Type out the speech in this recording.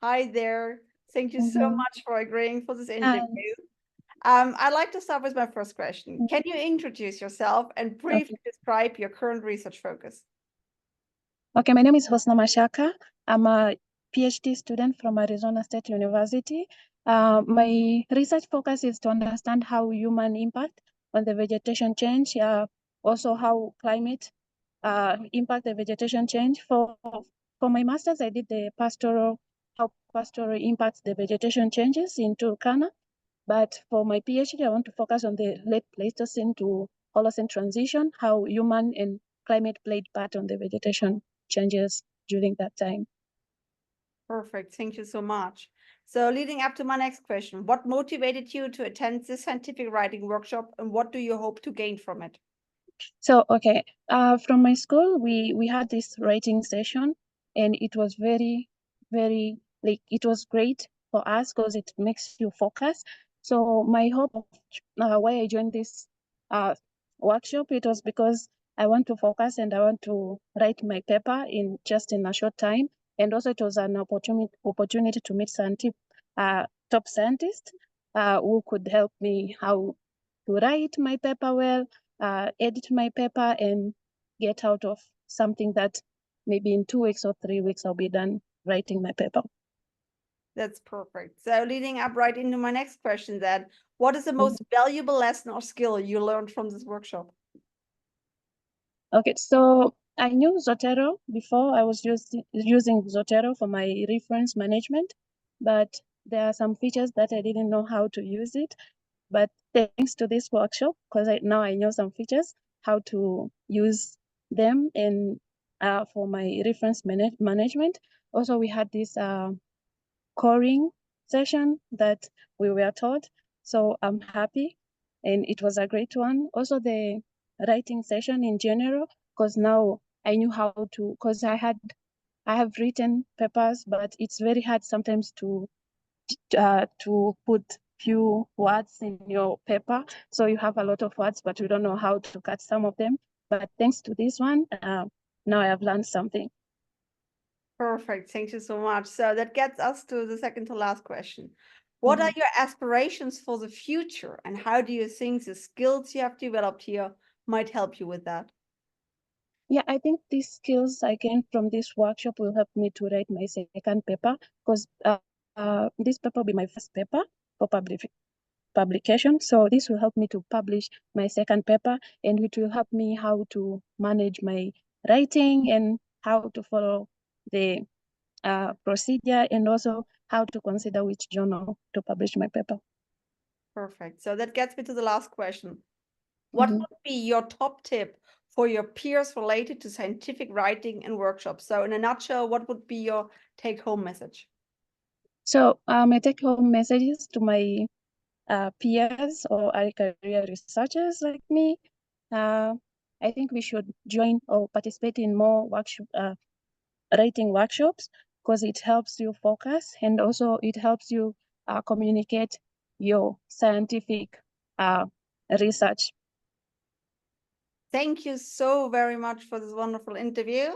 Hi there. Thank you so much for agreeing for this interview. I'd like to start with my first question. Can you introduce yourself and briefly describe your current research focus? Okay, my name is Husna Mashaka. I'm a PhD student from Arizona State University. My research focus is to understand how human impact on the vegetation change, also how climate impact the vegetation change. For my master's, I did the how pastoral impacts the vegetation changes in Turkana. But for my PhD, I want to focus on the late Pleistocene to Holocene transition, how human and climate played part on the vegetation changes during that time. Perfect. Thank you so much. So leading up to my next question, what motivated you to attend this scientific writing workshop and what do you hope to gain from it? So, from my school, we had this writing session and it was very, very, it was great for us because it makes you focus. So my hope of why I joined this workshop, it was because I want to focus and I want to write my paper in a short time. And also it was an opportunity to meet top scientists who could help me how to write my paper well, edit my paper and get out of something that maybe in 2 weeks or 3 weeks I'll be done writing my paper. That's perfect. So leading up right into my next question then, what is the most valuable lesson or skill you learned from this workshop? Okay, so I knew Zotero before. I was using Zotero for my reference management, but there are some features that I didn't know how to use it. But thanks to this workshop, because now I know some features, how to use them and for my reference management. Also, we had this coring session that we were taught. So I'm happy and it was a great one. Also the writing session in general, because now I knew how to, because I have written papers, but it's very hard sometimes to put few words in your paper. So you have a lot of words, but you don't know how to cut some of them. But thanks to this one, now I have learned something. Perfect. Thank you so much. So that gets us to the second to last question. What are your aspirations for the future and how do you think the skills you have developed here might help you with that? Yeah, I think these skills I gained from this workshop will help me to write my second paper because this paper will be my first paper for publication. So this will help me to publish my second paper and it will help me how to manage my writing and how to follow the procedure and also how to consider which journal to publish my paper. Perfect. So that gets me to the last question. What would be your top tip for your peers related to scientific writing and workshops? So in a nutshell, what would be your take-home message? So my take-home messages to my peers or early career researchers like me, I think we should join or participate in more writing workshops because it helps you focus and also it helps you communicate your scientific research. Thank you so very much for this wonderful interview.